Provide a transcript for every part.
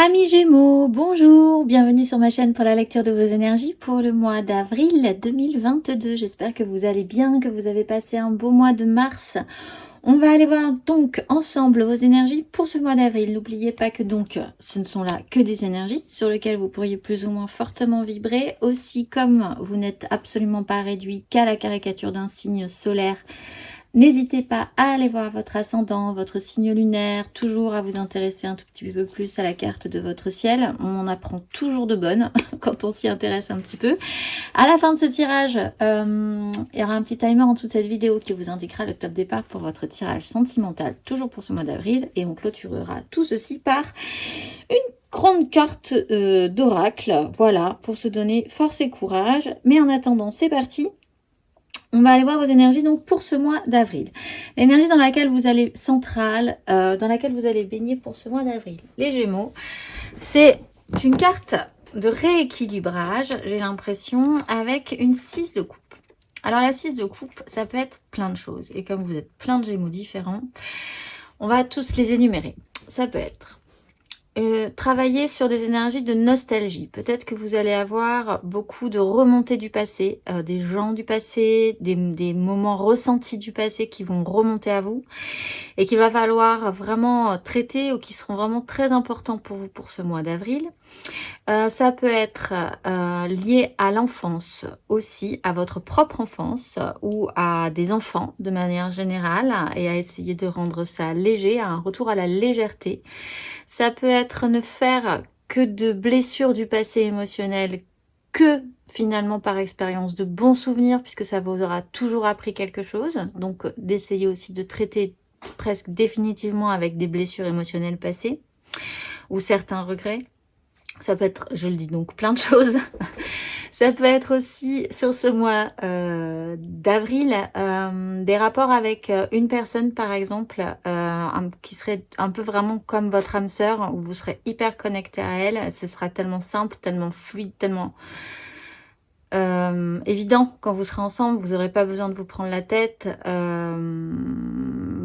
Amis Gémeaux, bonjour, bienvenue sur ma chaîne pour la lecture de vos énergies pour le mois d'avril 2022. J'espère que vous allez bien, que vous avez passé un beau mois de mars. On va aller voir donc ensemble vos énergies pour ce mois d'avril. N'oubliez pas que donc ce ne sont là que des énergies sur lesquelles vous pourriez plus ou moins fortement vibrer. Aussi, comme vous n'êtes absolument pas réduit qu'à la caricature d'un signe solaire, n'hésitez pas à aller voir votre ascendant, votre signe lunaire, toujours à vous intéresser un tout petit peu plus à la carte de votre ciel. On en apprend toujours de bonnes quand on s'y intéresse un petit peu. À la fin de ce tirage, il y aura un petit timer en dessous de cette vidéo qui vous indiquera le top départ pour votre tirage sentimental, toujours pour ce mois d'avril. Et on clôturera tout ceci par une grande carte d'oracle, voilà, pour se donner force et courage. Mais en attendant, c'est parti. On va aller voir vos énergies donc pour ce mois d'avril. L'énergie dans laquelle vous allez, centrale, dans laquelle vous allez baigner pour ce mois d'avril. Les Gémeaux, c'est une carte de rééquilibrage, j'ai l'impression, avec une 6 de coupe. Alors la 6 de coupe, ça peut être plein de choses. Et comme vous êtes plein de Gémeaux différents, on va tous les énumérer. Ça peut être travailler sur des énergies de nostalgie. Peut-être que vous allez avoir beaucoup de remontées du passé, des gens du passé, des moments ressentis du passé qui vont remonter à vous et qu'il va falloir vraiment traiter ou qui seront vraiment très importants pour vous pour ce mois d'avril. Ça peut être lié à l'enfance aussi, à votre propre enfance ou à des enfants de manière générale et à essayer de rendre ça léger, à un retour à la légèreté. Ça peut être ne faire que de blessures du passé émotionnel, que finalement par expérience de bons souvenirs, puisque ça vous aura toujours appris quelque chose. Donc d'essayer aussi de traiter presque définitivement avec des blessures émotionnelles passées ou certains regrets. Ça peut être, je le dis donc, plein de choses. Ça peut être aussi, sur ce mois d'avril, des rapports avec une personne, par exemple, qui serait un peu vraiment comme votre âme sœur, où vous serez hyper connecté à elle. Ce sera tellement simple, tellement fluide, tellement évident quand vous serez ensemble. Vous n'aurez pas besoin de vous prendre la tête.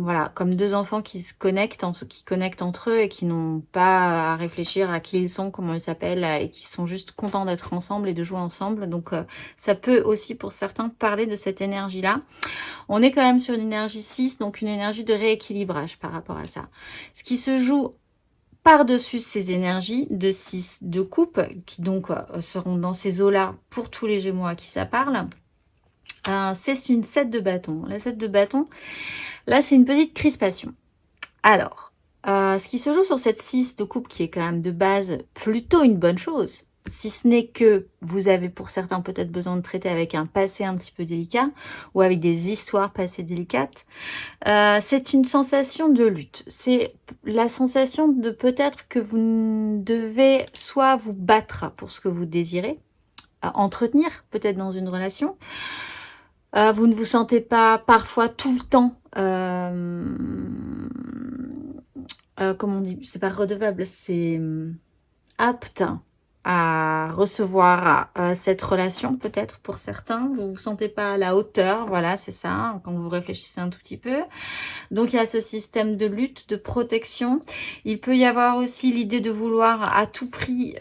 Voilà, comme deux enfants qui se connectent, qui connectent entre eux et qui n'ont pas à réfléchir à qui ils sont, comment ils s'appellent, et qui sont juste contents d'être ensemble et de jouer ensemble. Donc, ça peut aussi, pour certains, parler de cette énergie-là. On est quand même sur une énergie 6, donc une énergie de rééquilibrage par rapport à ça. Ce qui se joue par-dessus ces énergies de 6 de coupe, qui donc seront dans ces eaux-là pour tous les Gémeaux à qui ça parle, c'est une 7 de bâton. La 7 de bâton, là, c'est une petite crispation. Alors, ce qui se joue sur cette 6 de coupe, qui est quand même de base plutôt une bonne chose, si ce n'est que vous avez pour certains peut-être besoin de traiter avec un passé un petit peu délicat ou avec des histoires passées délicates, c'est une sensation de lutte. C'est la sensation de peut-être que vous devez soit vous battre pour ce que vous désirez, entretenir peut-être dans une relation. Vous ne vous sentez pas parfois tout le temps, comment on dit, c'est pas redevable, c'est apte à recevoir cette relation peut-être pour certains. Vous vous sentez pas à la hauteur, voilà, c'est ça, hein, quand vous réfléchissez un tout petit peu. Donc il y a ce système de lutte, de protection. Il peut y avoir aussi l'idée de vouloir à tout prix,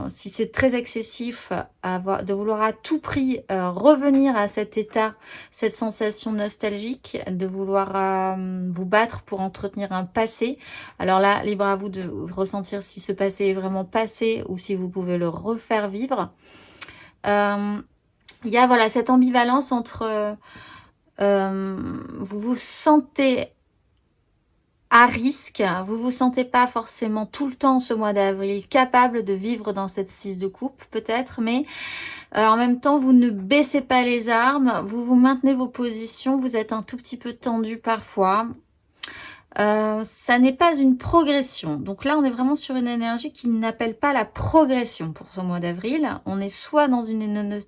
si c'est très excessif, de vouloir à tout prix revenir à cet état, cette sensation nostalgique, de vouloir vous battre pour entretenir un passé. Alors là, libre à vous de ressentir si ce passé est vraiment passé ou si vous pouvez le refaire vivre. Il y a voilà cette ambivalence entre vous vous sentez à risque, vous vous sentez pas forcément tout le temps ce mois d'avril capable de vivre dans cette 6 de coupe peut-être, mais en même temps vous ne baissez pas les armes, vous maintenez vos positions, vous êtes un tout petit peu tendu parfois. Ça n'est pas une progression. Donc là, on est vraiment sur une énergie qui n'appelle pas la progression pour ce mois d'avril. On est soit dans une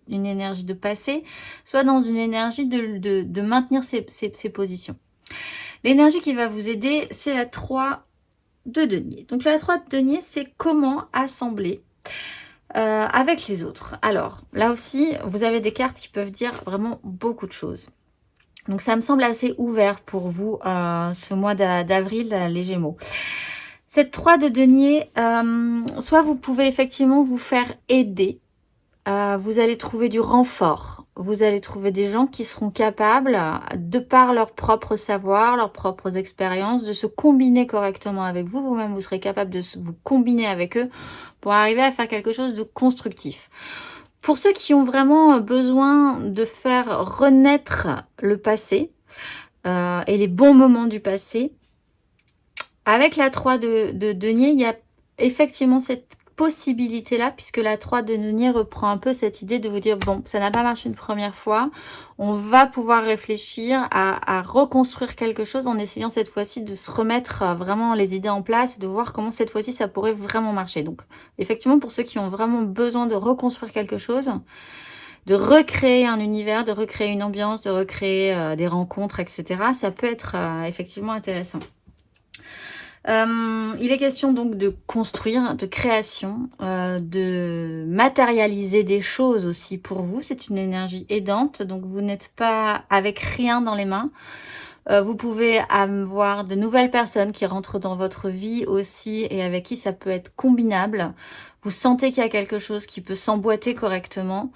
énergie de passé, soit dans une énergie de maintenir ses positions. L'énergie qui va vous aider, c'est la 3 de denier. Donc la 3 de denier, c'est comment assembler avec les autres. Alors, là aussi, vous avez des cartes qui peuvent dire vraiment beaucoup de choses. Donc, ça me semble assez ouvert pour vous ce mois d'avril, les Gémeaux. Cette 3 de denier, soit vous pouvez effectivement vous faire aider. Vous allez trouver du renfort. Vous allez trouver des gens qui seront capables, de par leur propre savoir, leurs propres expériences, de se combiner correctement avec vous. Vous-même, vous serez capable de vous combiner avec eux pour arriver à faire quelque chose de constructif. Pour ceux qui ont vraiment besoin de faire renaître le passé et les bons moments du passé, avec la 3 de denier, il y a effectivement cette possibilité-là, puisque la 3 de denier reprend un peu cette idée de vous dire, bon, ça n'a pas marché une première fois, on va pouvoir réfléchir à reconstruire quelque chose en essayant cette fois-ci de se remettre vraiment les idées en place et de voir comment cette fois-ci ça pourrait vraiment marcher. Donc, effectivement, pour ceux qui ont vraiment besoin de reconstruire quelque chose, de recréer un univers, de recréer une ambiance, de recréer des rencontres, etc., ça peut être effectivement intéressant. Il est question donc de construire, de création, de matérialiser des choses aussi pour vous. C'est une énergie aidante, donc vous n'êtes pas avec rien dans les mains. Vous pouvez avoir de nouvelles personnes qui rentrent dans votre vie aussi et avec qui ça peut être combinable. Vous sentez qu'il y a quelque chose qui peut s'emboîter correctement.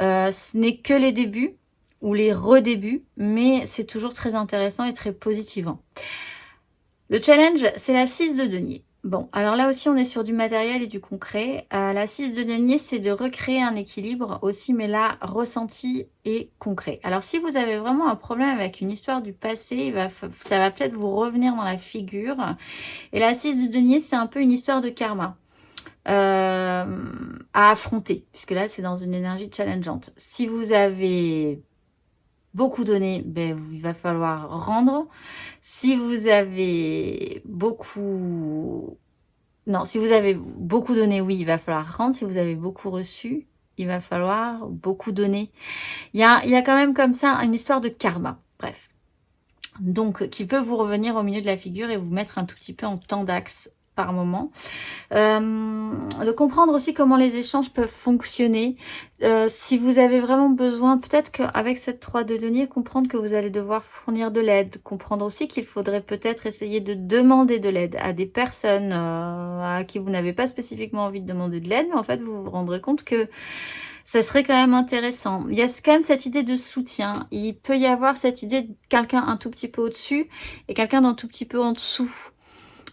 Ce n'est que les débuts ou les redébuts, mais c'est toujours très intéressant et très positivant. Le challenge, c'est la 6 de denier. Bon, alors là aussi, on est sur du matériel et du concret. La 6 de denier, c'est de recréer un équilibre aussi, mais là, ressenti et concret. Alors, si vous avez vraiment un problème avec une histoire du passé, ça va peut-être vous revenir dans la figure. Et la 6 de denier, c'est un peu une histoire de karma à affronter, puisque là, c'est dans une énergie challengeante. Si vous avez beaucoup donné, ben, il va falloir rendre. Si vous avez beaucoup... Non, si vous avez beaucoup donné, oui, il va falloir rendre. Si vous avez beaucoup reçu, il va falloir beaucoup donner. Il y a quand même comme ça une histoire de karma. Bref. Donc, qui peut vous revenir au milieu de la figure et vous mettre un tout petit peu en temps d'axe par moment. De comprendre aussi comment les échanges peuvent fonctionner. Si vous avez vraiment besoin, peut-être qu'avec cette 3 de denier, comprendre que vous allez devoir fournir de l'aide. Comprendre aussi qu'il faudrait peut-être essayer de demander de l'aide à des personnes à qui vous n'avez pas spécifiquement envie de demander de l'aide, mais en fait, vous vous rendrez compte que ça serait quand même intéressant. Il y a quand même cette idée de soutien. Il peut y avoir cette idée de quelqu'un un tout petit peu au-dessus et quelqu'un d'un tout petit peu en dessous.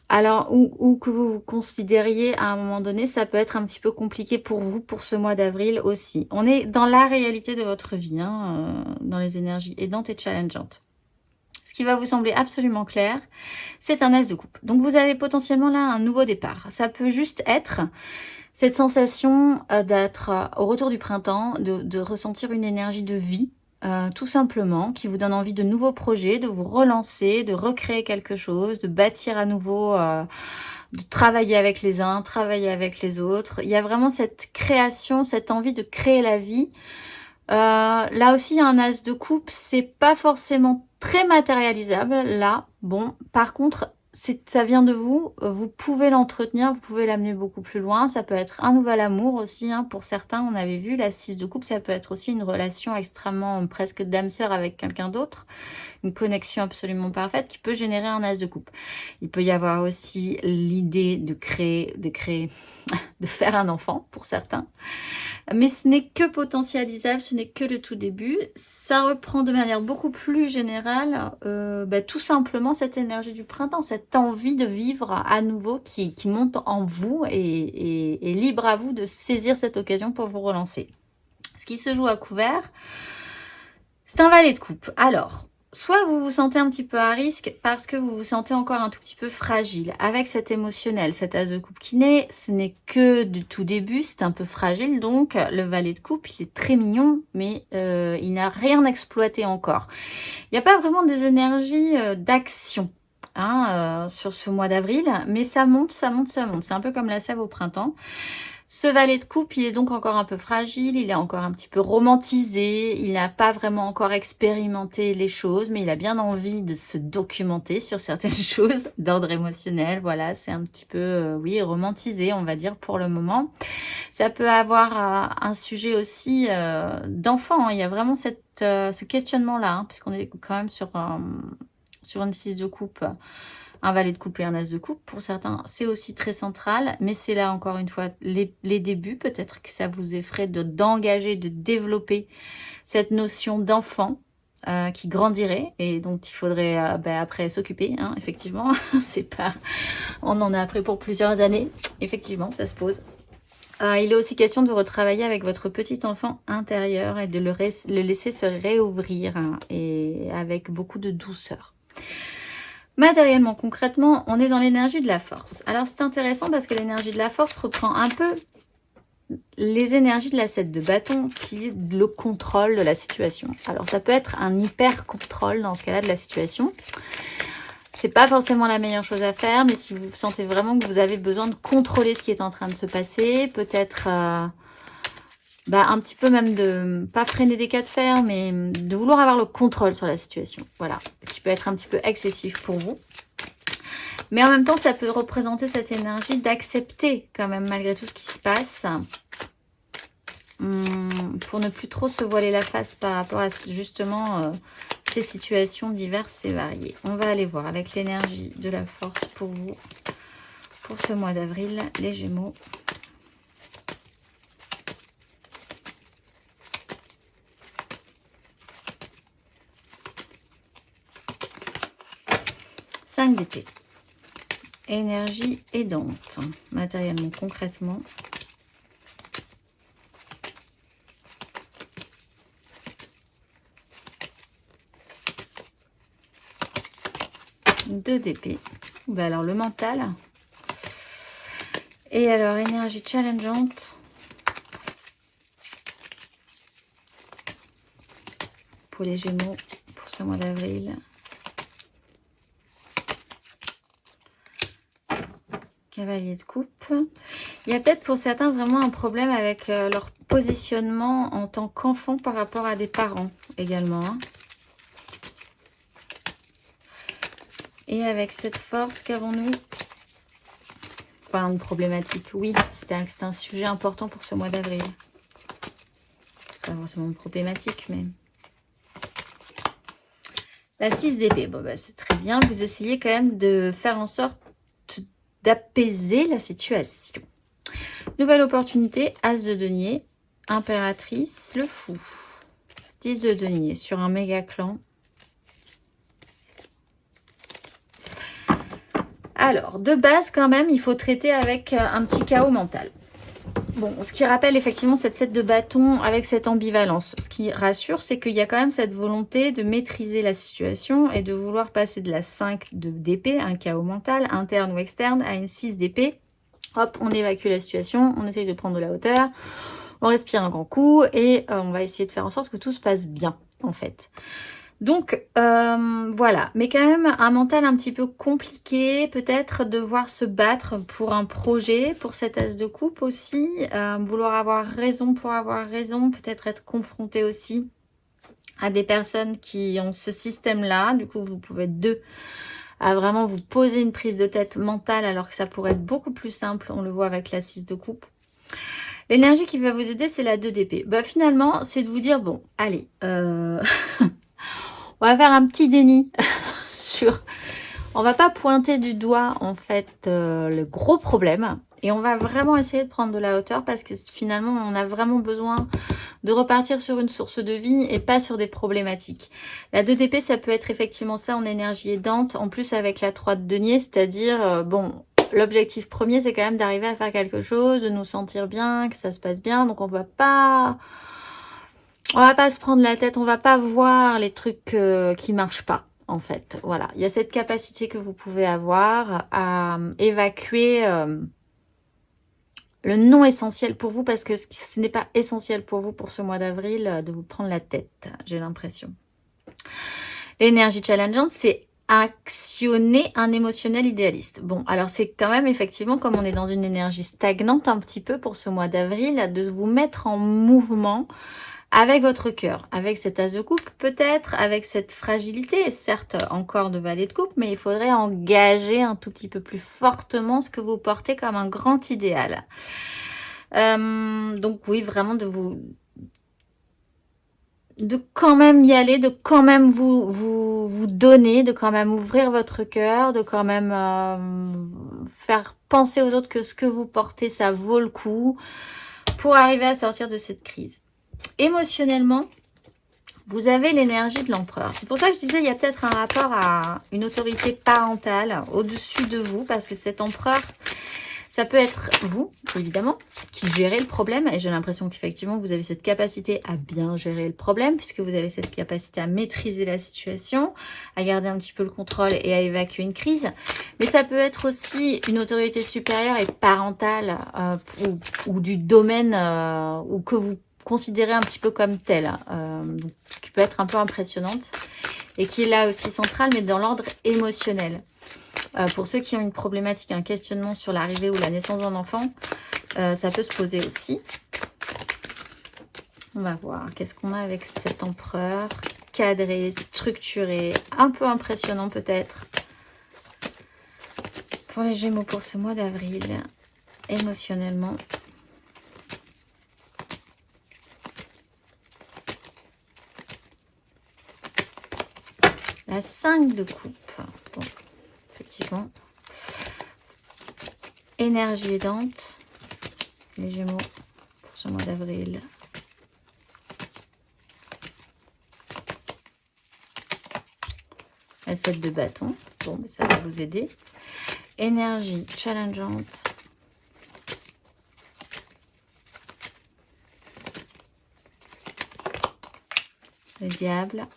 Alors, ou que vous vous considériez à un moment donné, ça peut être un petit peu compliqué pour vous pour ce mois d'avril aussi. On est dans la réalité de votre vie, dans les énergies aidantes et challengeantes. Ce qui va vous sembler absolument clair, c'est un as de coupe. Donc, vous avez potentiellement là un nouveau départ. Ça peut juste être cette sensation d'être au retour du printemps, de ressentir une énergie de vie, tout simplement, qui vous donne envie de nouveaux projets, de vous relancer, de recréer quelque chose, de bâtir à nouveau, de travailler avec les uns, travailler avec les autres. Il y a vraiment cette création, cette envie de créer la vie. Là aussi, il y a un as de coupe, c'est pas forcément très matérialisable, là. Bon, par contre, ça vient de vous, vous pouvez l'entretenir, vous pouvez l'amener beaucoup plus loin. Ça peut être un nouvel amour aussi, pour certains, on avait vu la 6 de coupe, ça peut être aussi une relation extrêmement presque d'âme-sœur avec quelqu'un d'autre, une connexion absolument parfaite qui peut générer un as de coupe. Il peut y avoir aussi l'idée de créer, de faire un enfant pour certains. Mais ce n'est que potentialisable, ce n'est que le tout début. Ça reprend de manière beaucoup plus générale, tout simplement cette énergie du printemps, cette envie de vivre à nouveau qui monte en vous et libre à vous de saisir cette occasion pour vous relancer. Ce qui se joue à couvert, c'est un valet de coupe. Alors, soit vous vous sentez un petit peu à risque parce que vous vous sentez encore un tout petit peu fragile. Avec cet émotionnel, cet as de coupe qui naît, ce n'est que du tout début, c'est un peu fragile. Donc, le valet de coupe, il est très mignon, mais il n'a rien exploité encore. Il n'y a pas vraiment des énergies d'action sur ce mois d'avril, mais ça monte, ça monte, ça monte. C'est un peu comme la sève au printemps. Ce valet de coupe, il est donc encore un peu fragile, il est encore un petit peu romantisé, il n'a pas vraiment encore expérimenté les choses, mais il a bien envie de se documenter sur certaines choses d'ordre émotionnel. Voilà, c'est un petit peu, romantisé, on va dire, pour le moment. Ça peut avoir un sujet aussi d'enfant, il y a vraiment ce questionnement-là, puisqu'on est quand même sur une 6 de coupe un valet de coupe et un as de coupe. Pour certains, c'est aussi très central, mais c'est là encore une fois les débuts. Peut-être que ça vous effraie d'engager, de développer cette notion d'enfant qui grandirait et dont il faudrait après s'occuper, hein, effectivement. C'est pas, on en a appris pour plusieurs années. Effectivement, ça se pose. Il est aussi question de retravailler avec votre petit enfant intérieur et de le laisser se réouvrir, hein, et avec beaucoup de douceur. Matériellement, concrètement, on est dans l'énergie de la force. Alors, c'est intéressant parce que l'énergie de la force reprend un peu les énergies de la 7 de bâton, qui est le contrôle de la situation. Alors, ça peut être un hyper contrôle dans ce cas-là de la situation. C'est pas forcément la meilleure chose à faire, mais si vous sentez vraiment que vous avez besoin de contrôler ce qui est en train de se passer, peut-être un petit peu même de, pas freiner des cas de fer, mais de vouloir avoir le contrôle sur la situation. Voilà, qui peut être un petit peu excessif pour vous. Mais en même temps, ça peut représenter cette énergie d'accepter quand même malgré tout ce qui se passe, pour ne plus trop se voiler la face par rapport à justement ces situations diverses et variées. On va aller voir avec l'énergie de la force pour vous, pour ce mois d'avril, les Gémeaux. Cinq d'épée. Énergie aidante, matériellement, concrètement. Deux d'épée. Alors le mental. Et alors énergie challengeante. Pour les Gémeaux, pour ce mois d'avril. Cavalier de coupe. Il y a peut-être pour certains vraiment un problème avec leur positionnement en tant qu'enfant par rapport à des parents également, hein. Et avec cette force, qu'avons-nous? Enfin, une problématique, oui. C'est un sujet important pour ce mois d'avril. C'est pas forcément une problématique, mais... La 6 d'épée, bon, c'est très bien. Vous essayez quand même de faire en sorte d'apaiser la situation. Nouvelle opportunité, As de denier, impératrice, le fou. 10 de denier sur un méga clan. Alors, de base, quand même, il faut traiter avec un petit chaos mental. Bon, ce qui rappelle effectivement cette 7 de bâton avec cette ambivalence. Ce qui rassure, c'est qu'il y a quand même cette volonté de maîtriser la situation et de vouloir passer de la 5 d'épée, un chaos mental, interne ou externe, à une 6 d'épée. Hop, on évacue la situation, on essaye de prendre de la hauteur, on respire un grand coup et on va essayer de faire en sorte que tout se passe bien, en fait. Donc, voilà. Mais quand même, un mental un petit peu compliqué, peut-être devoir se battre pour un projet, pour cet as de coupe aussi, vouloir avoir raison pour avoir raison, peut-être être confronté aussi à des personnes qui ont ce système-là. Du coup, vous pouvez être deux à vraiment vous poser une prise de tête mentale, alors que ça pourrait être beaucoup plus simple, on le voit avec la 6 de coupe. L'énergie qui va vous aider, c'est la 2 d'épée. Finalement, c'est de vous dire, bon, allez... on va faire un petit déni sur... On va pas pointer du doigt, en fait, le gros problème. Et on va vraiment essayer de prendre de la hauteur parce que finalement, on a vraiment besoin de repartir sur une source de vie et pas sur des problématiques. La 2 d'épée, ça peut être effectivement ça en énergie aidante. En plus, avec la 3 de denier, c'est-à-dire, bon, l'objectif premier, c'est quand même d'arriver à faire quelque chose, de nous sentir bien, que ça se passe bien. Donc, on va pas se prendre la tête, on va pas voir les trucs qui marchent pas, en fait. Voilà, il y a cette capacité que vous pouvez avoir à évacuer le non essentiel pour vous, parce que ce n'est pas essentiel pour vous pour ce mois d'avril de vous prendre la tête, j'ai l'impression. L'énergie challengeante, c'est actionner un émotionnel idéaliste. Bon, alors c'est quand même effectivement, comme on est dans une énergie stagnante un petit peu pour ce mois d'avril, de vous mettre en mouvement avec votre cœur, avec cet as de coupe peut-être, avec cette fragilité, certes encore de valet de coupe, mais il faudrait engager un tout petit peu plus fortement ce que vous portez comme un grand idéal. Donc oui, vraiment de vous de quand même y aller, de quand même vous donner, de quand même ouvrir votre cœur, de quand même faire penser aux autres que ce que vous portez, ça vaut le coup pour arriver à sortir de cette crise. Émotionnellement, vous avez l'énergie de l'empereur. C'est pour ça que je disais, il y a peut-être un rapport à une autorité parentale au-dessus de vous, parce que cet empereur, ça peut être vous, évidemment, qui gérez le problème. Et j'ai l'impression qu'effectivement, vous avez cette capacité à bien gérer le problème, puisque vous avez cette capacité à maîtriser la situation, à garder un petit peu le contrôle et à évacuer une crise. Mais ça peut être aussi une autorité supérieure et parentale ou du domaine ou que vous considérez un petit peu comme telle, qui peut être un peu impressionnante et qui est là aussi centrale, mais dans l'ordre émotionnel. Pour ceux qui ont une problématique, un questionnement sur l'arrivée ou la naissance d'un enfant, ça peut se poser aussi. On va voir, qu'est-ce qu'on a avec cet empereur cadré, structuré, un peu impressionnant peut-être. Pour les Gémeaux pour ce mois d'avril, émotionnellement. La 5 de coupe. Bon, effectivement. Énergie aidante. Les Gémeaux pour ce mois d'avril. La 7 de bâton. Bon, mais ça va vous aider. Énergie challengeante. Le diable.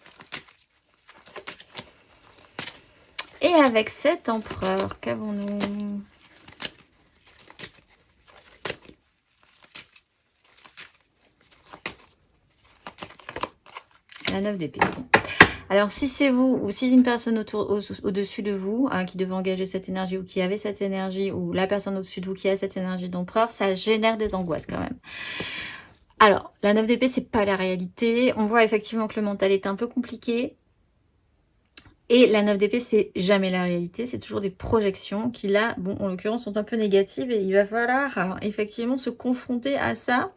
Et avec cet empereur, qu'avons-nous? La 9 d'épée. Alors, si c'est vous ou si une personne au-dessus de vous qui devait engager cette énergie ou qui avait cette énergie ou la personne au-dessus de vous qui a cette énergie d'empereur, ça génère des angoisses quand même. Alors, la 9 d'épée, c'est pas la réalité. On voit effectivement que le mental est un peu compliqué. Et la 9 d'épée, c'est jamais la réalité. C'est toujours des projections qui, là, bon, en l'occurrence, sont un peu négatives. Et il va falloir effectivement se confronter à ça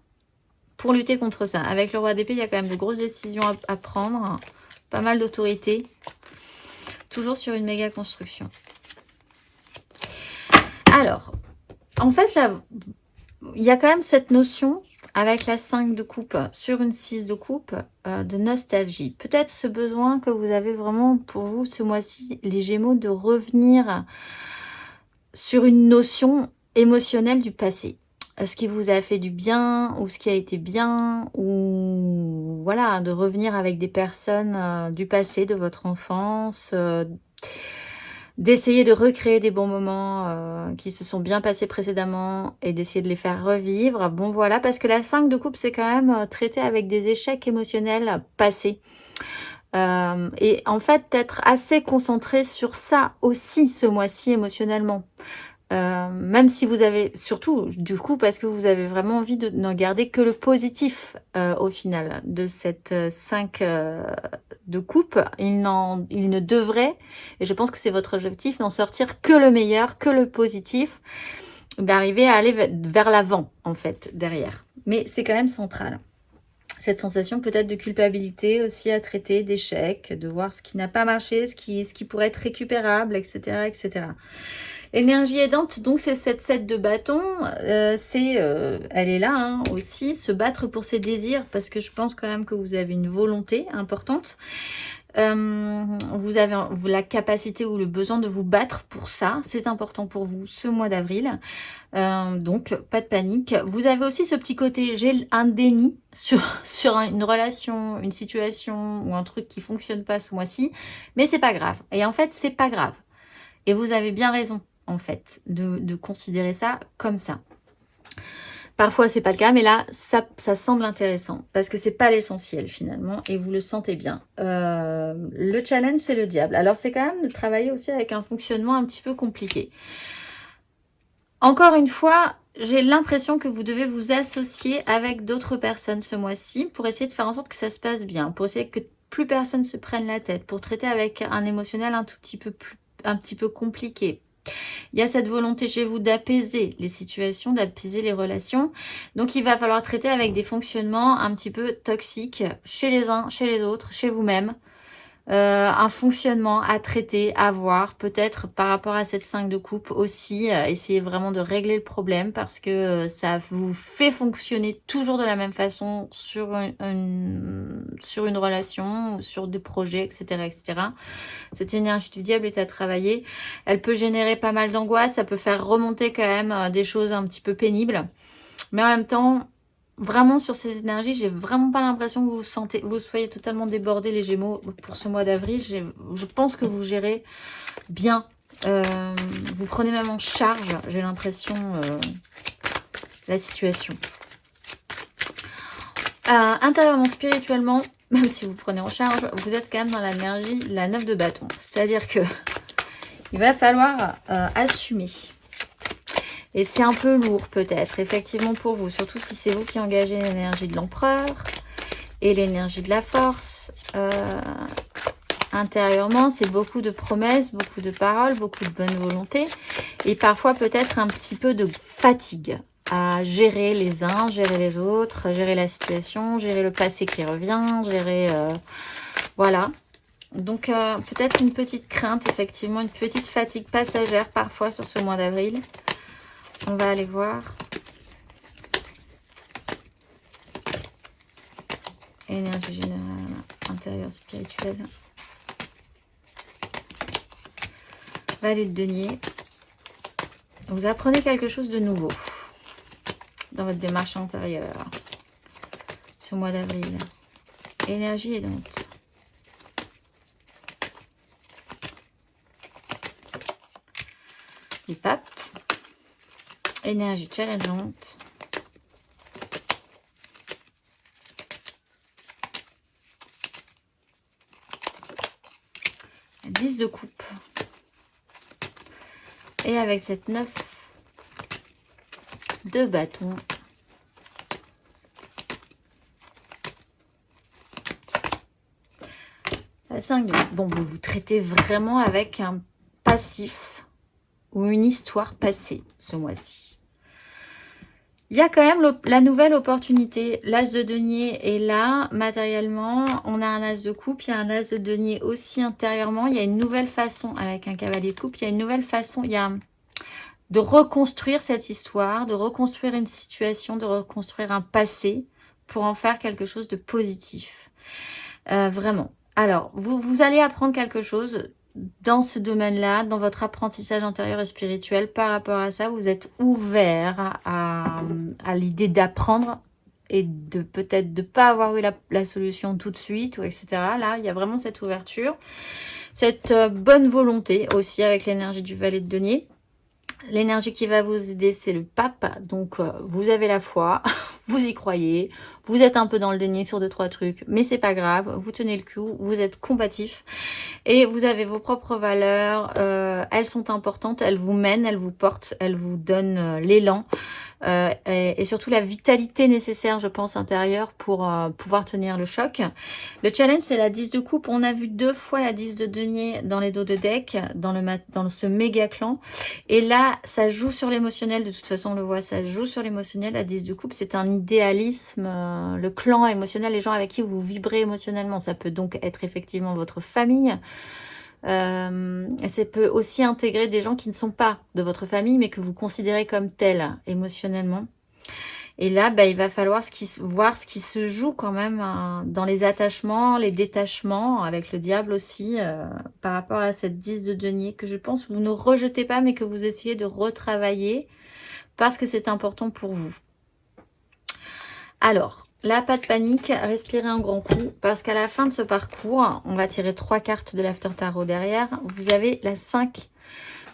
pour lutter contre ça. Avec le roi d'épée, il y a quand même de grosses décisions à prendre. Pas mal d'autorité. Toujours sur une méga construction. Alors, en fait, là, il y a quand même cette notion, avec la 5 de coupe, sur une 6 de coupe, de nostalgie. Peut-être ce besoin que vous avez vraiment pour vous ce mois-ci, les Gémeaux, de revenir sur une notion émotionnelle du passé. Ce qui vous a fait du bien, ou ce qui a été bien, ou voilà, de revenir avec des personnes du passé, de votre enfance, d'essayer de recréer des bons moments qui se sont bien passés précédemment et d'essayer de les faire revivre. Bon voilà, parce que la 5 de coupe, c'est quand même traité avec des échecs émotionnels passés. Et en fait, être assez concentré sur ça aussi ce mois-ci émotionnellement. Même si vous avez, surtout du coup, parce que vous avez vraiment envie de n'en garder que le positif au final de cette 5 de coupe. Il ne devrait, et je pense que c'est votre objectif, n'en sortir que le meilleur, que le positif, d'arriver à aller vers l'avant en fait, derrière. Mais c'est quand même central. Cette sensation peut-être de culpabilité aussi à traiter, d'échec, de voir ce qui n'a pas marché, ce qui pourrait être récupérable, etc. etc. Énergie aidante, donc c'est cette 7 de bâton, elle est là aussi, se battre pour ses désirs, parce que je pense quand même que vous avez une volonté importante. Vous avez la capacité ou le besoin de vous battre pour ça, c'est important pour vous ce mois d'avril. Donc pas de panique. Vous avez aussi ce petit côté, j'ai un déni sur une relation, une situation ou un truc qui fonctionne pas ce mois-ci, mais c'est pas grave. Et en fait, c'est pas grave. Et vous avez bien raison, en fait, de considérer ça comme ça. Parfois, c'est pas le cas, mais là, ça semble intéressant parce que c'est pas l'essentiel finalement et vous le sentez bien. Le challenge, c'est le diable. Alors, c'est quand même de travailler aussi avec un fonctionnement un petit peu compliqué. Encore une fois, j'ai l'impression que vous devez vous associer avec d'autres personnes ce mois-ci pour essayer de faire en sorte que ça se passe bien, pour essayer que plus personne se prenne la tête, pour traiter avec un émotionnel un petit peu compliqué. Il y a cette volonté chez vous d'apaiser les situations, d'apaiser les relations. Donc, il va falloir traiter avec des fonctionnements un petit peu toxiques chez les uns, chez les autres, chez vous-même. Un fonctionnement à traiter, à voir, peut-être par rapport à cette 5 de coupe aussi, essayez vraiment de régler le problème parce que ça vous fait fonctionner toujours de la même façon sur sur une relation, ou sur des projets, etc., etc. Cette énergie du diable est à travailler. Elle peut générer pas mal d'angoisse, ça peut faire remonter quand même des choses un petit peu pénibles. Mais en même temps, vraiment sur ces énergies, j'ai vraiment pas l'impression que vous soyez totalement débordés les Gémeaux pour ce mois d'avril. Je pense que vous gérez bien. Vous prenez même en charge, j'ai l'impression, la situation. Intérieurement, spirituellement, même si vous prenez en charge, vous êtes quand même dans l'énergie, la 9 de bâton. C'est-à-dire que il va falloir assumer. Et c'est un peu lourd peut-être, effectivement pour vous, surtout si c'est vous qui engagez l'énergie de l'empereur et l'énergie de la force. Intérieurement, c'est beaucoup de promesses, beaucoup de paroles, beaucoup de bonne volonté et parfois peut-être un petit peu de fatigue à gérer les uns, gérer les autres, gérer la situation, gérer le passé qui revient, gérer... voilà. Donc peut-être une petite crainte, effectivement, une petite fatigue passagère parfois sur ce mois d'avril. On va aller voir. Énergie générale, intérieure, spirituelle. Valet de denier. Vous apprenez quelque chose de nouveau dans votre démarche intérieure. Ce mois d'avril. Énergie aidante. Les papes. Énergie challengeante. La 10 de coupe. Et avec cette 9 de bâton. La 5 de coupe. Bon, vous traitez vraiment avec un passif ou une histoire passée ce mois-ci. Il y a quand même la nouvelle opportunité. L'as de denier est là, matériellement. On a un as de coupe, il y a un as de denier aussi intérieurement. Il y a une nouvelle façon, avec un cavalier de coupe, il y a une nouvelle façon, il y a de reconstruire cette histoire, de reconstruire une situation, de reconstruire un passé pour en faire quelque chose de positif. Vraiment. Alors, vous allez apprendre quelque chose dans ce domaine-là, dans votre apprentissage intérieur et spirituel. Par rapport à ça, vous êtes ouvert à l'idée d'apprendre et de peut-être de ne pas avoir eu la solution tout de suite, ou etc. Là, il y a vraiment cette ouverture, cette bonne volonté aussi avec l'énergie du valet de denier. L'énergie qui va vous aider, c'est le pape. Donc, vous avez la foi, vous y croyez, vous êtes un peu dans le déni sur 2-3 trucs, mais c'est pas grave, vous tenez le coup, vous êtes combatif et vous avez vos propres valeurs. Elles sont importantes, elles vous mènent, elles vous portent, elles vous donnent l'élan et surtout la vitalité nécessaire, je pense, intérieure pour pouvoir tenir le choc. Le challenge, c'est la 10 de coupe. On a vu 2 fois la 10 de denier dans les dos de deck, dans ce méga clan. Et là, ça joue sur l'émotionnel. De toute façon, on le voit, ça joue sur l'émotionnel. La 10 de coupe, c'est un idéalisme. Le clan émotionnel, les gens avec qui vous vibrez émotionnellement. Ça peut donc être effectivement votre famille. Ça peut aussi intégrer des gens qui ne sont pas de votre famille, mais que vous considérez comme tels émotionnellement. Et là, il va falloir voir ce qui se joue quand même dans les attachements, les détachements, avec le diable aussi, par rapport à cette 10 de denier, que je pense que vous ne rejetez pas, mais que vous essayez de retravailler, parce que c'est important pour vous. Alors, là, pas de panique, respirez un grand coup, parce qu'à la fin de ce parcours, on va tirer 3 cartes de l'After Tarot derrière, vous avez la 5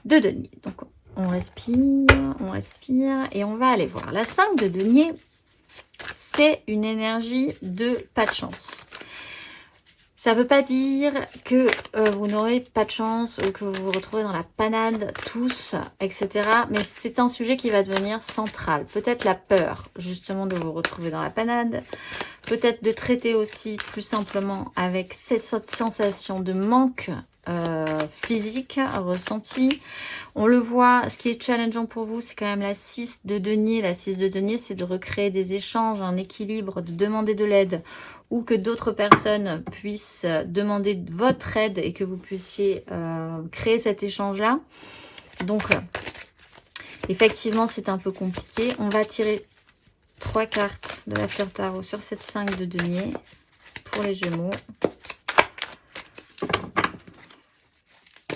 de denier. Donc, on respire et on va aller voir. La 5 de denier, c'est une énergie de pas de chance. Ça ne veut pas dire que vous n'aurez pas de chance ou que vous vous retrouvez dans la panade tous, etc. Mais c'est un sujet qui va devenir central. Peut-être la peur, justement, de vous retrouver dans la panade. Peut-être de traiter aussi plus simplement avec cette sensation de manque physique, ressenti. On le voit, ce qui est challengeant pour vous, c'est quand même la 6 de denier. La 6 de denier, c'est de recréer des échanges, un équilibre, de demander de l'aide ou que d'autres personnes puissent demander votre aide et que vous puissiez créer cet échange-là. Donc, effectivement, c'est un peu compliqué. On va tirer 3 cartes de l'After Tarot sur cette 5 de denier pour les Gémeaux.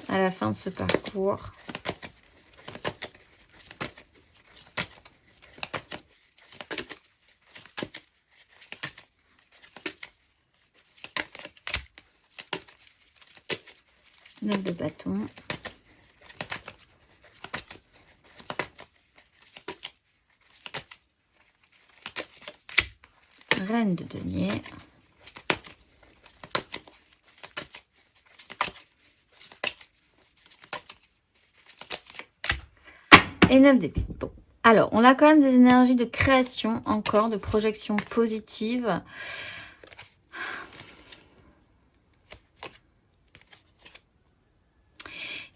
À la fin de ce parcours. Neuf de bâton. Reine de denier. Et 9 d'épée. Bon. Alors, on a quand même des énergies de création encore, de projection positive.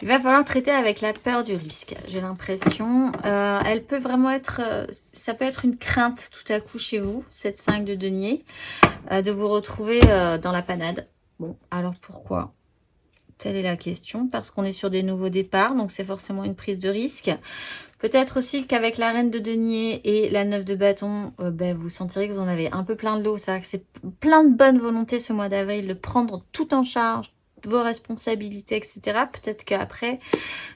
Il va falloir traiter avec la peur du risque, j'ai l'impression. Elle peut vraiment être, ça peut être une crainte tout à coup chez vous, cette 5 de denier, de vous retrouver dans la panade. Bon, alors pourquoi? Telle est la question, parce qu'on est sur des nouveaux départs, donc c'est forcément une prise de risque. Peut-être aussi qu'avec la reine de denier et la 9 de bâton, vous sentirez que vous en avez un peu plein de l'eau. C'est-à-dire que c'est plein de bonne volonté ce mois d'avril de prendre tout en charge, vos responsabilités, etc. Peut-être qu'après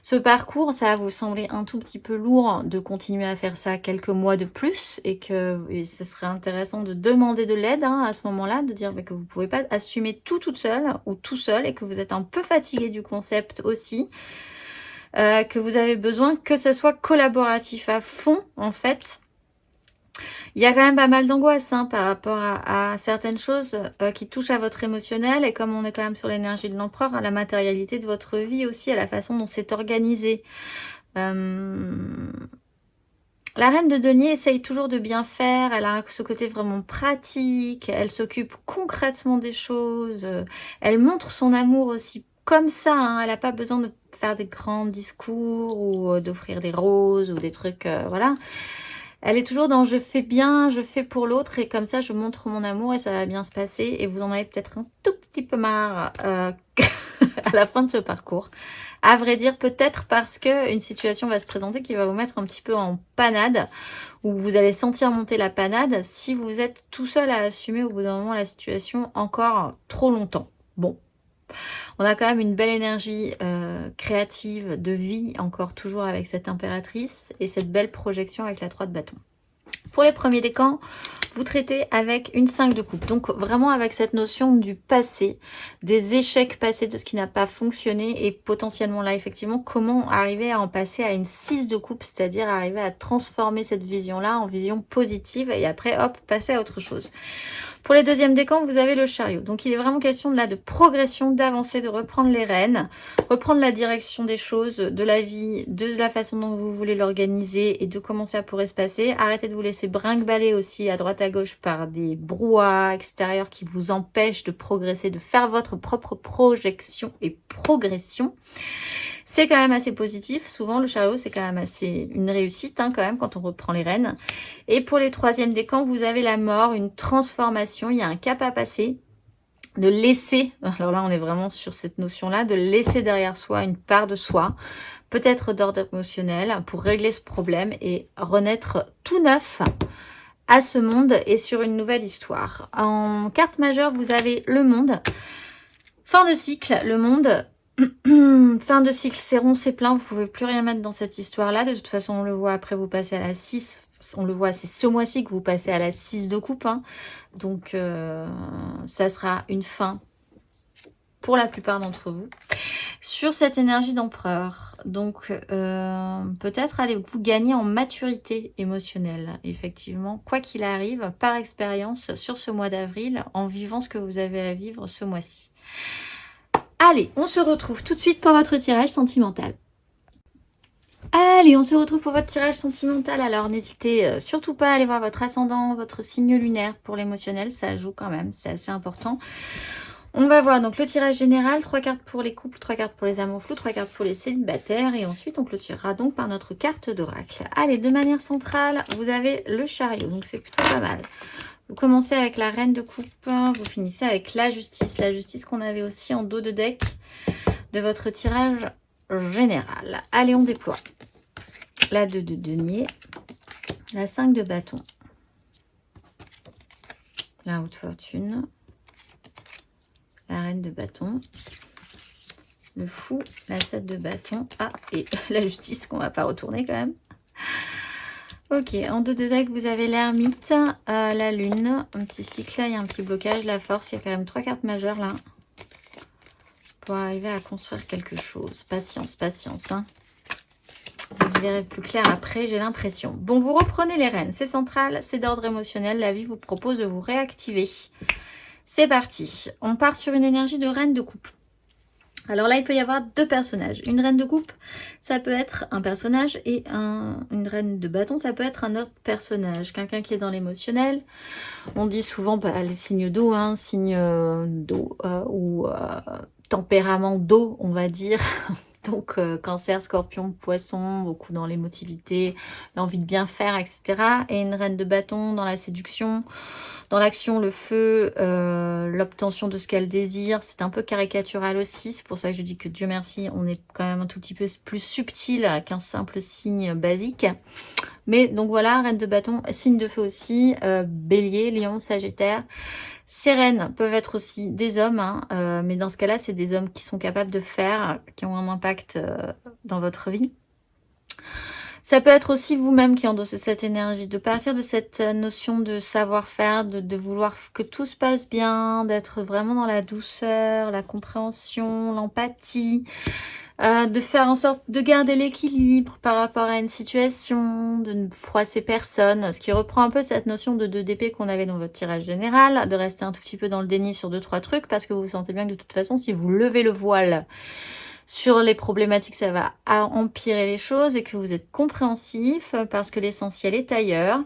ce parcours, ça va vous sembler un tout petit peu lourd de continuer à faire ça quelques mois de plus et que ce serait intéressant de demander de l'aide à ce moment-là, de dire que vous ne pouvez pas assumer tout toute seule ou tout seul et que vous êtes un peu fatigué du concept aussi, que vous avez besoin que ce soit collaboratif à fond en fait. Il y a quand même pas mal d'angoisse par rapport à certaines choses qui touchent à votre émotionnel. Et comme on est quand même sur l'énergie de l'empereur, à la matérialité de votre vie aussi, à la façon dont c'est organisé. La reine de denier essaye toujours de bien faire. Elle a ce côté vraiment pratique. Elle s'occupe concrètement des choses. Elle montre son amour aussi comme ça. Elle n'a pas besoin de faire des grands discours ou d'offrir des roses ou des trucs, voilà. Elle est toujours dans je fais bien, je fais pour l'autre et comme ça je montre mon amour et ça va bien se passer. Et vous en avez peut-être un tout petit peu marre à la fin de ce parcours. À vrai dire, peut-être parce que une situation va se présenter qui va vous mettre un petit peu en panade, où vous allez sentir monter la panade si vous êtes tout seul à assumer au bout d'un moment la situation encore trop longtemps. Bon. On a quand même une belle énergie créative, de vie, encore toujours avec cette impératrice, et cette belle projection avec la 3 de bâton. Pour les premiers décans, vous traitez avec une 5 de coupe. Donc vraiment avec cette notion du passé, des échecs passés, de ce qui n'a pas fonctionné, et potentiellement là, effectivement, comment arriver à en passer à une 6 de coupe, c'est-à-dire arriver à transformer cette vision-là en vision positive, et après, hop, passer à autre chose. Pour les deuxièmes décans, vous avez le chariot. Donc, il est vraiment question de progression, d'avancer, de reprendre les rênes, reprendre la direction des choses, de la vie, de la façon dont vous voulez l'organiser et de comment ça pourrait se passer. Arrêtez de vous laisser brinque-baller aussi à droite à gauche par des brouhahas extérieurs qui vous empêchent de progresser, de faire votre propre projection et progression. C'est quand même assez positif. Souvent, le chariot, c'est quand même assez une réussite quand même quand on reprend les rênes. Et pour les troisièmes décans, vous avez la mort, une transformation. Il y a un cap à passer. De laisser, alors là, on est vraiment sur cette notion-là, de laisser derrière soi une part de soi, peut-être d'ordre émotionnel, pour régler ce problème et renaître tout neuf à ce monde et sur une nouvelle histoire. En carte majeure, vous avez le monde. Fin de cycle, le monde. Fin de cycle, c'est rond, c'est plein, vous pouvez plus rien mettre dans cette histoire-là. De toute façon, on le voit après, vous passez à la 6. On le voit, c'est ce mois-ci que vous passez à la 6 de coupe. Donc, ça sera une fin pour la plupart d'entre vous. Sur cette énergie d'empereur, donc peut-être allez-vous gagner en maturité émotionnelle, effectivement, quoi qu'il arrive, par expérience, sur ce mois d'avril, en vivant ce que vous avez à vivre ce mois-ci. Allez, on se retrouve tout de suite pour votre tirage sentimental. Allez, on se retrouve pour votre tirage sentimental. Alors, n'hésitez surtout pas à aller voir votre ascendant, votre signe lunaire pour l'émotionnel. Ça joue quand même, c'est assez important. On va voir donc le tirage général, 3 cartes pour les couples, 3 cartes pour les amours flous, 3 cartes pour les célibataires. Et ensuite, on clôturera donc par notre carte d'oracle. Allez, de manière centrale, vous avez le chariot, donc c'est plutôt pas mal. Vous commencez avec la reine de coupe, vous finissez avec la justice. La justice qu'on avait aussi en dos de deck de votre tirage général. Allez, on déploie. La 2 de denier, la 5 de bâton, la haute fortune, la reine de bâton, le fou, la 7 de bâton, et la justice qu'on va pas retourner quand même. Ok, en dos de deck, vous avez l'ermite, la lune, un petit cycle, il y a un petit blocage, la force, il y a quand même 3 cartes majeures là. Pour arriver à construire quelque chose. Patience, patience. Hein. Vous y verrez plus clair après, j'ai l'impression. Bon, vous reprenez les rênes, c'est central, c'est d'ordre émotionnel. La vie vous propose de vous réactiver. C'est parti. On part sur une énergie de reine de coupe. Alors là, il peut y avoir 2 personnages. Une reine de coupe, ça peut être un personnage et une reine de bâton, ça peut être un autre personnage. Quelqu'un qui est dans l'émotionnel. On dit souvent les signes d'eau, hein, signes d'eau ou tempérament d'eau, on va dire. Donc, cancer, scorpion, poisson, beaucoup dans l'émotivité, l'envie de bien faire, etc. Et une reine de bâton dans la séduction, dans l'action, le feu, l'obtention de ce qu'elle désire. C'est un peu caricatural aussi. C'est pour ça que je dis que Dieu merci, on est quand même un tout petit peu plus subtil qu'un simple signe basique. Mais donc voilà, reine de bâton, signe de feu aussi, bélier, lion, sagittaire. Ces reines peuvent être aussi des hommes, hein, mais dans ce cas-là, c'est des hommes qui sont capables de faire, qui ont un impact dans votre vie. Ça peut être aussi vous-même qui endossez cette énergie, de partir de cette notion de savoir-faire, de vouloir que tout se passe bien, d'être vraiment dans la douceur, la compréhension, l'empathie. De faire en sorte de garder l'équilibre par rapport à une situation, de ne froisser personne, ce qui reprend un peu cette notion de 2 d'épée qu'on avait dans votre tirage général, de rester un tout petit peu dans le déni sur 2-3 trucs, parce que vous sentez bien que de toute façon, si vous levez le voile sur les problématiques, ça va empirer les choses et que vous êtes compréhensif parce que l'essentiel est ailleurs.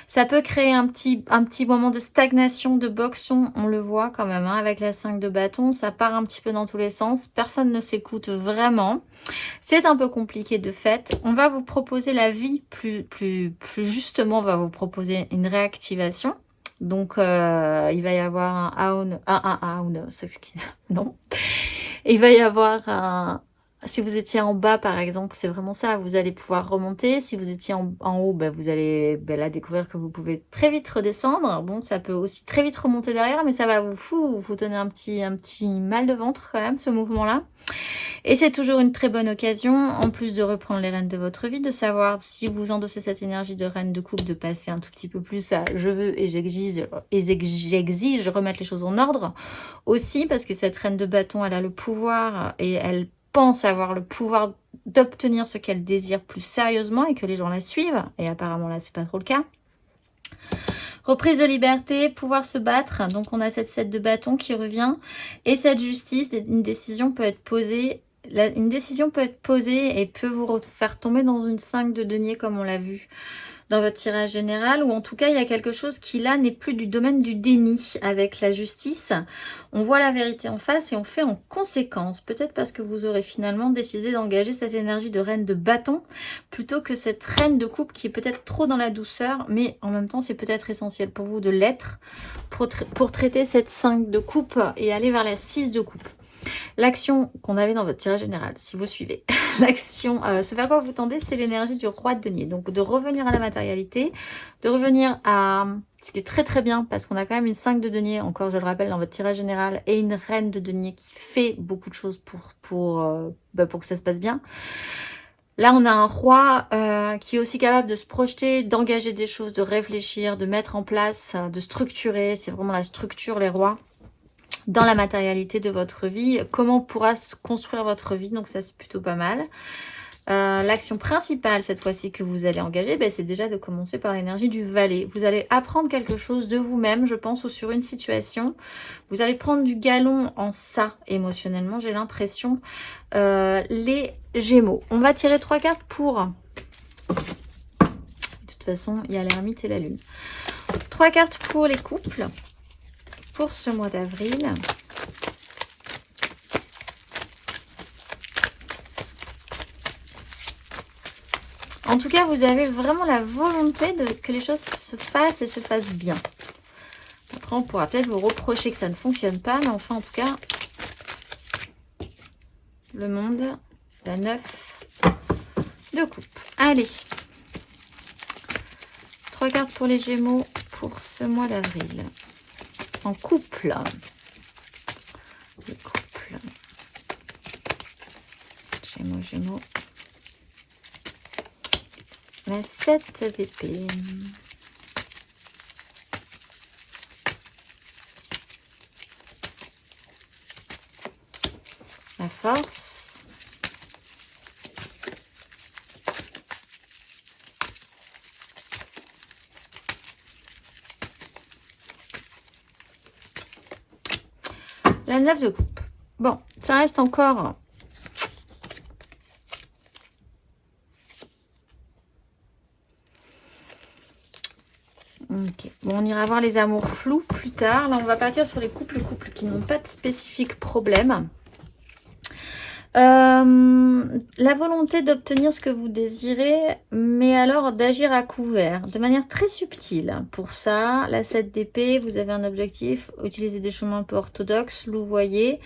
Ça peut créer un petit moment de stagnation, de boxon, on le voit quand même, hein, avec la 5 de bâton, ça part un petit peu dans tous les sens, personne ne s'écoute vraiment. C'est un peu compliqué de fait. On va vous proposer la vie plus justement, on va vous proposer une réactivation. Donc, il va y avoir non. Il va y avoir si vous étiez en bas, par exemple, c'est vraiment ça. Vous allez pouvoir remonter. Si vous étiez en haut, vous allez là découvrir que vous pouvez très vite redescendre. Bon, ça peut aussi très vite remonter derrière, mais ça va vous donner un petit mal de ventre quand même, ce mouvement-là. Et c'est toujours une très bonne occasion, en plus de reprendre les rênes de votre vie, de savoir si vous endossez cette énergie de reine de coupe, de passer un tout petit peu plus à je veux et j'exige remettre les choses en ordre. Aussi, parce que cette reine de bâton, elle a le pouvoir et elle pense avoir le pouvoir d'obtenir ce qu'elle désire plus sérieusement et que les gens la suivent. Et apparemment, là, c'est pas trop le cas. Reprise de liberté, pouvoir se battre. Donc, on a cette 7 de bâton qui revient. Et cette justice, une décision peut être posée. Une décision peut être posée et peut vous faire tomber dans une 5 de denier, comme on l'a vu dans votre tirage général, ou en tout cas, il y a quelque chose qui, là, n'est plus du domaine du déni avec la justice. On voit la vérité en face et on fait en conséquence. Peut-être parce que vous aurez finalement décidé d'engager cette énergie de reine de bâton plutôt que cette reine de coupe qui est peut-être trop dans la douceur, mais en même temps, c'est peut-être essentiel pour vous de l'être pour traiter cette 5 de coupe et aller vers la 6 de coupe. L'action qu'on avait dans votre tirage général, si vous suivez, l'action, ce vers quoi vous tendez, c'est l'énergie du roi de denier. Donc, de revenir à la matérialité, de revenir à ce qui est très très bien, parce qu'on a quand même une 5 de denier, encore je le rappelle, dans votre tirage général, et une reine de denier qui fait beaucoup de choses pour que ça se passe bien. Là, on a un roi qui est aussi capable de se projeter, d'engager des choses, de réfléchir, de mettre en place, de structurer. C'est vraiment la structure, les rois, dans la matérialité de votre vie. Comment pourra se construire votre vie? Donc ça, c'est plutôt pas mal. L'action principale, cette fois-ci, que vous allez engager, c'est déjà de commencer par l'énergie du valet. Vous allez apprendre quelque chose de vous-même, je pense, ou sur une situation. Vous allez prendre du galon en ça, émotionnellement, j'ai l'impression. Les Gémeaux. On va tirer 3 cartes pour... De toute façon, il y a l'ermite et la lune. 3 cartes pour les couples. Pour ce mois d'avril. En tout cas, vous avez vraiment la volonté que les choses se fassent et se fassent bien. Après, on pourra peut-être vous reprocher que ça ne fonctionne pas, mais enfin, en tout cas, le monde, la 9 de coupe. Allez, 3 cartes pour les Gémeaux pour ce mois d'avril. En couple. Le couple. Gémeaux, Gémeaux. La 7 d'épée. La force. La 9 de coupe. Bon, ça reste encore... Ok, bon, on ira voir les amours flous plus tard. Là, on va partir sur les couples qui n'ont pas de spécifique problème. La volonté d'obtenir ce que vous désirez, mais alors d'agir à couvert, de manière très subtile. Pour ça, la 7 d'épée, vous avez un objectif, utiliser des chemins un peu orthodoxes, louvoyer,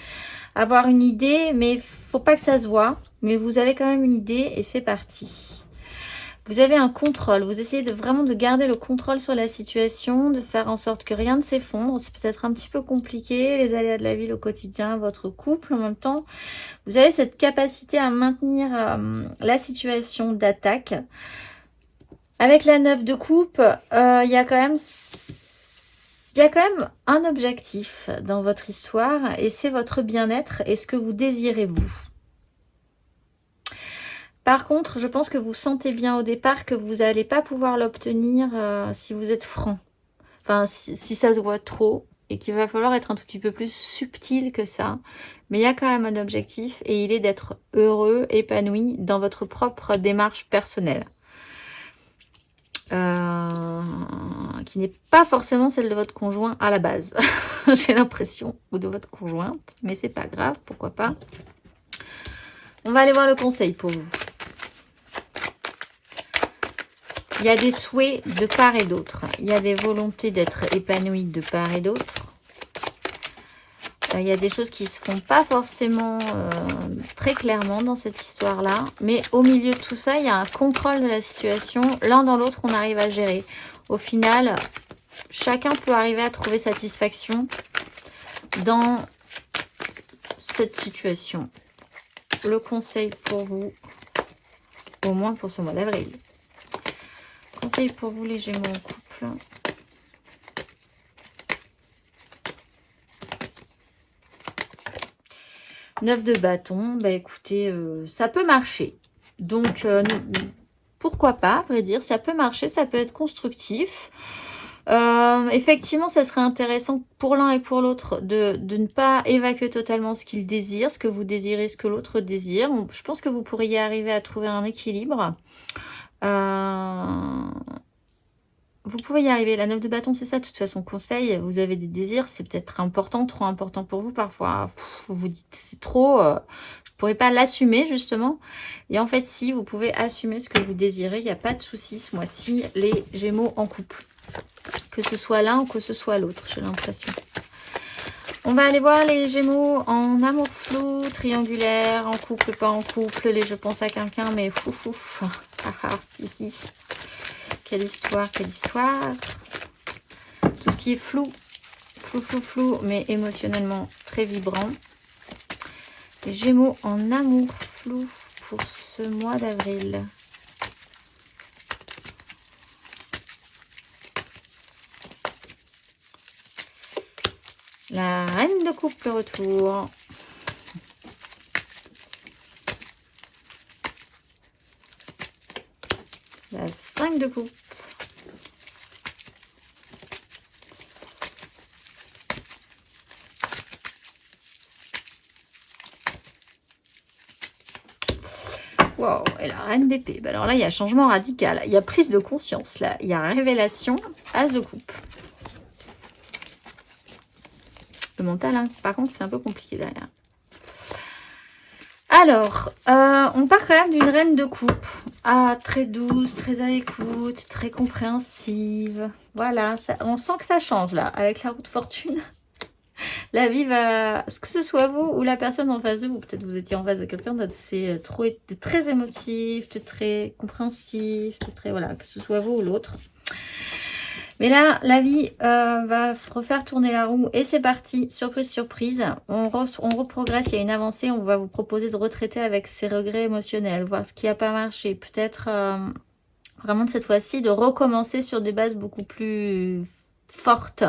avoir une idée, mais faut pas que ça se voit. Mais vous avez quand même une idée et c'est parti. Vous avez un contrôle, vous essayez vraiment de garder le contrôle sur la situation, de faire en sorte que rien ne s'effondre. C'est peut-être un petit peu compliqué, les aléas de la vie au quotidien, votre couple en même temps. Vous avez cette capacité à maintenir la situation d'attaque. Avec la 9 de coupe, il y a quand même un objectif dans votre histoire et c'est votre bien-être et ce que vous désirez vous. Par contre, je pense que vous sentez bien au départ que vous n'allez pas pouvoir l'obtenir si vous êtes franc. Enfin, si ça se voit trop et qu'il va falloir être un tout petit peu plus subtil que ça. Mais il y a quand même un objectif et il est d'être heureux, épanoui dans votre propre démarche personnelle. Qui n'est pas forcément celle de votre conjoint à la base. J'ai l'impression. Ou de votre conjointe. Mais c'est pas grave, pourquoi pas. On va aller voir le conseil pour vous. Il y a des souhaits de part et d'autre. Il y a des volontés d'être épanoui de part et d'autre. Il y a des choses qui ne se font pas forcément très clairement dans cette histoire-là. Mais au milieu de tout ça, il y a un contrôle de la situation. L'un dans l'autre, on arrive à gérer. Au final, chacun peut arriver à trouver satisfaction dans cette situation. Le conseil pour vous, au moins pour ce mois d'avril. Conseil pour vous les Gémeaux en couple. Neuf de bâton, bah écoutez, ça peut marcher. Donc, pourquoi pas, à vrai dire, ça peut marcher, ça peut être constructif. Effectivement, ça serait intéressant pour l'un et pour l'autre de ne pas évacuer totalement ce qu'il désire, ce que vous désirez, ce que l'autre désire. Je pense que vous pourriez arriver à trouver un équilibre. Vous pouvez y arriver. La 9 de bâton, c'est ça. De toute façon, conseil, vous avez des désirs, c'est peut-être important, trop important pour vous parfois. Vous vous dites, c'est trop, je ne pourrais pas l'assumer, justement. Et en fait, si, vous pouvez assumer ce que vous désirez. Il n'y a pas de souci ce mois-ci, les Gémeaux en couple. Que ce soit l'un ou que ce soit l'autre, j'ai l'impression. On va aller voir les Gémeaux en amour flou, triangulaire, en couple, pas en couple. Les je pense à quelqu'un, mais fouf. Hihi. Quelle histoire, quelle histoire. Tout ce qui est flou, mais émotionnellement très vibrant. Les Gémeaux en amour flou pour ce mois d'avril. La reine de coupe, le retour. La 5 de coupe. Wow, et la reine d'épée. Alors là, il y a changement radical. Il y a prise de conscience. Là, il y a révélation. As de coupe. Le mental, hein. Par contre, c'est un peu compliqué derrière. Alors, on part quand même d'une reine de coupe. Ah, très douce, très à l'écoute, très compréhensive. Voilà, ça, on sent que ça change là, avec la roue de fortune. La vie va, que ce soit vous ou la personne en face de vous, peut-être vous étiez en face de quelqu'un d'autre, c'est trop, très émotif, très compréhensif, très, voilà, que ce soit vous ou l'autre. Mais là, la vie va refaire tourner la roue et c'est parti, surprise, surprise. On reprogresse, il y a une avancée, on va vous proposer de retraiter avec ses regrets émotionnels, voir ce qui n'a pas marché, peut-être vraiment de cette fois-ci de recommencer sur des bases beaucoup plus fortes.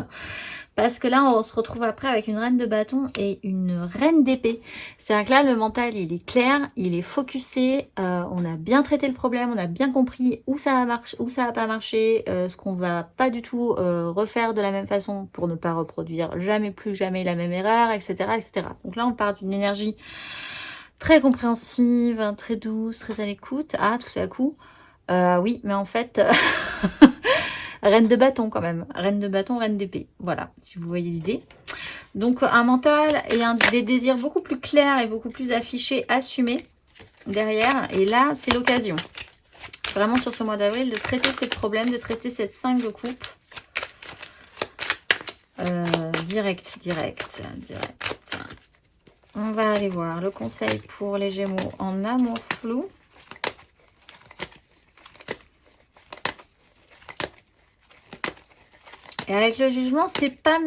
Parce que là, on se retrouve après avec une reine de bâton et une reine d'épée. C'est-à-dire que là, le mental, il est clair, il est focusé. On a bien traité le problème, on a bien compris où ça a marché, où ça n'a pas marché, ce qu'on va pas du tout refaire de la même façon pour ne pas reproduire jamais plus jamais la même erreur, etc., etc. Donc là, on part d'une énergie très compréhensive, très douce, très à l'écoute. Ah, tout à coup, oui, mais en fait... reine de bâton quand même. Reine de bâton, reine d'épée. Voilà, si vous voyez l'idée. Donc un mental et des désirs beaucoup plus clairs et beaucoup plus affichés, assumés derrière. Et là, c'est l'occasion. Vraiment sur ce mois d'avril, de traiter ces problèmes, de traiter cette 5 de coupe. Direct. On va aller voir le conseil pour les Gémeaux en amour flou. Et avec le jugement, c'est pas...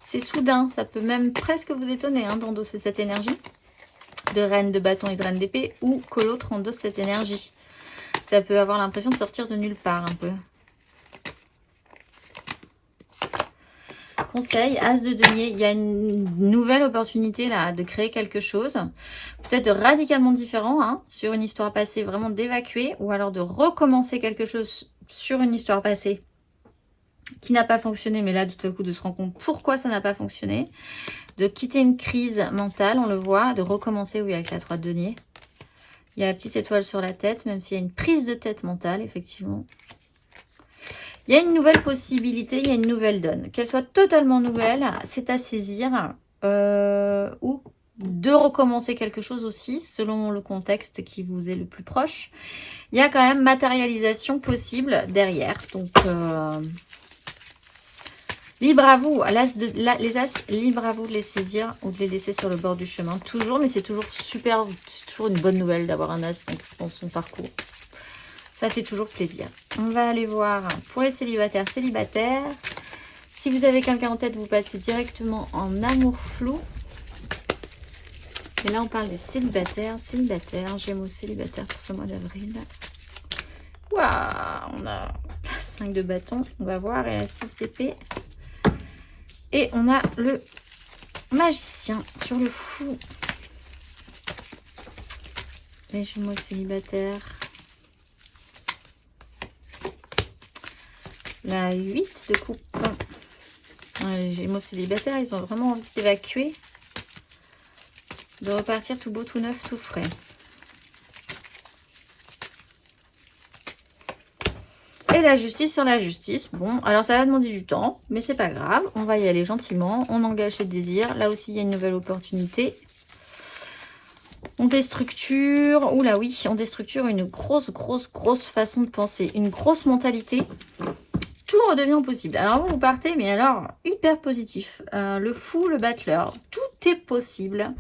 c'est soudain. Ça peut même presque vous étonner d'endosser cette énergie de reine de bâton et de reine d'épée ou que l'autre endosse cette énergie. Ça peut avoir l'impression de sortir de nulle part un peu. Conseil, as de denier. Il y a une nouvelle opportunité là de créer quelque chose. Peut-être radicalement différent sur une histoire passée, vraiment d'évacuer ou alors de recommencer quelque chose sur une histoire passée qui n'a pas fonctionné, mais là, tout à coup, de se rendre compte pourquoi ça n'a pas fonctionné, de quitter une crise mentale, on le voit, de recommencer, oui, avec la 3 de denier. Il y a la petite étoile sur la tête, même s'il y a une prise de tête mentale, effectivement. Il y a une nouvelle possibilité, il y a une nouvelle donne. Qu'elle soit totalement nouvelle, c'est à saisir, ou de recommencer quelque chose aussi, selon le contexte qui vous est le plus proche. Il y a quand même matérialisation possible derrière, donc... libre à vous, les as, libre à vous de les saisir ou de les laisser sur le bord du chemin. Toujours, mais c'est toujours super, c'est toujours une bonne nouvelle d'avoir un as dans son parcours. Ça fait toujours plaisir. On va aller voir pour les célibataires, célibataires. Si vous avez quelqu'un en tête, vous passez directement en amour flou. Et là, on parle des célibataires, Gémeaux célibataires pour ce mois d'avril. Waouh, on a 5 de bâton, on va voir, et la 6 d'épée. Et on a le magicien sur le fou. Les Gémeaux célibataires. La 8 de coupe. Les Gémeaux célibataires, ils ont vraiment envie d'évacuer. De repartir tout beau, tout neuf, tout frais. Et la justice sur la justice. Bon, alors ça va demander du temps, mais c'est pas grave. On va y aller gentiment. On engage ses désirs. Là aussi, il y a une nouvelle opportunité. On déstructure. Oula, oui, on déstructure une grosse façon de penser. Une grosse mentalité. Tout redevient possible. Alors, vous partez, mais alors, hyper positif. Le fou, le battleur. Tout est possible.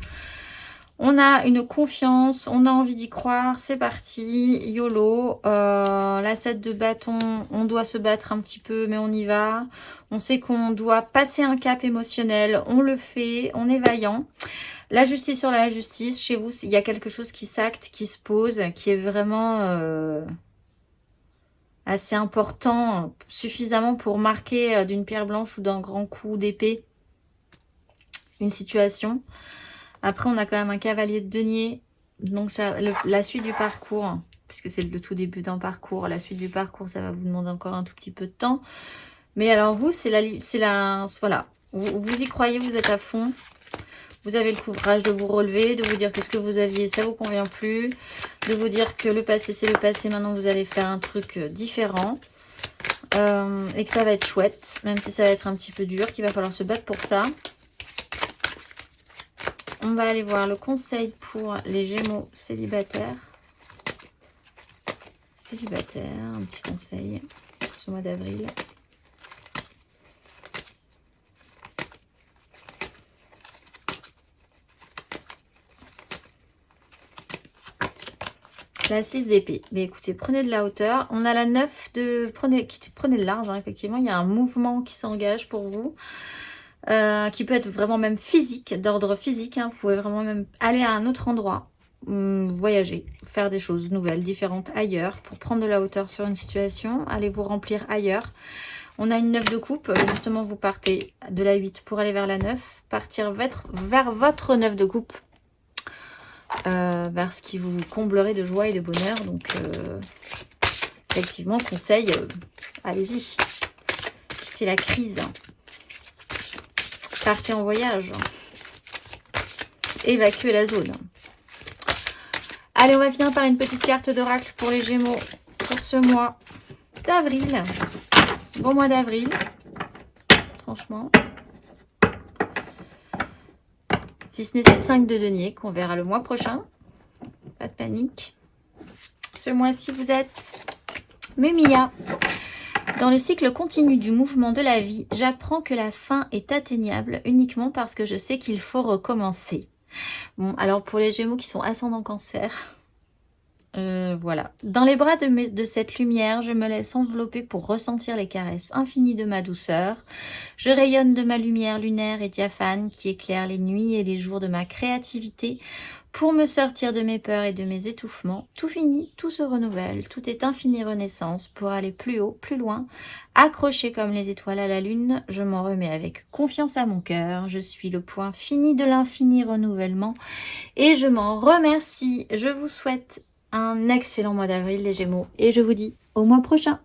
On a une confiance, on a envie d'y croire, c'est parti, YOLO, la 7 de bâton, on doit se battre un petit peu, mais on y va. On sait qu'on doit passer un cap émotionnel, on le fait, on est vaillant. La justice sur la justice, chez vous, il y a quelque chose qui s'acte, qui se pose, qui est vraiment assez important, suffisamment pour marquer d'une pierre blanche ou d'un grand coup d'épée une situation. Après, on a quand même un cavalier de denier. Donc, ça, la suite du parcours, puisque c'est le tout début d'un parcours, la suite du parcours, ça va vous demander encore un tout petit peu de temps. Mais alors, vous, voilà. Vous y croyez, vous êtes à fond. Vous avez le courage de vous relever, de vous dire que ce que vous aviez, ça vous convient plus. De vous dire que le passé, c'est le passé. Maintenant, vous allez faire un truc différent. Et que ça va être chouette, même si ça va être un petit peu dur, qu'il va falloir se battre pour ça. On va aller voir le conseil pour les Gémeaux célibataires. Célibataire, un petit conseil pour ce mois d'avril. La 6 d'épée. Mais écoutez, prenez de la hauteur. On a la 9 de... Prenez le large, hein, effectivement. Il y a un mouvement qui s'engage pour vous. Qui peut être vraiment même physique, d'ordre physique. Hein. Vous pouvez vraiment même aller à un autre endroit. Voyager, faire des choses nouvelles, différentes ailleurs. Pour prendre de la hauteur sur une situation. Allez vous remplir ailleurs. On a une 9 de coupe. Justement, vous partez de la 8 pour aller vers la 9. Partir vers votre 9 de coupe. Vers ce qui vous comblerait de joie et de bonheur. Donc, effectivement, conseil, allez-y. Quittez la crise. Partez en voyage. Évacuez la zone. Allez, on va finir par une petite carte d'oracle pour les Gémeaux pour ce mois d'avril. Bon mois d'avril. Franchement. Si ce n'est cette 5 de denier qu'on verra le mois prochain. Pas de panique. Ce mois-ci, vous êtes Mumia. Dans le cycle continu du mouvement de la vie, j'apprends que la fin est atteignable uniquement parce que je sais qu'il faut recommencer. Bon, alors pour les Gémeaux qui sont ascendant Cancer, voilà. Dans les bras de cette lumière, je me laisse envelopper pour ressentir les caresses infinies de ma douceur. Je rayonne de ma lumière lunaire et diaphane qui éclaire les nuits et les jours de ma créativité pour me sortir de mes peurs et de mes étouffements. Tout finit, tout se renouvelle, tout est infinie renaissance pour aller plus haut, plus loin. Accroché comme les étoiles à la lune, je m'en remets avec confiance à mon cœur. Je suis le point fini de l'infini renouvellement et je m'en remercie. Je vous souhaite un excellent mois d'avril les Gémeaux et je vous dis au mois prochain.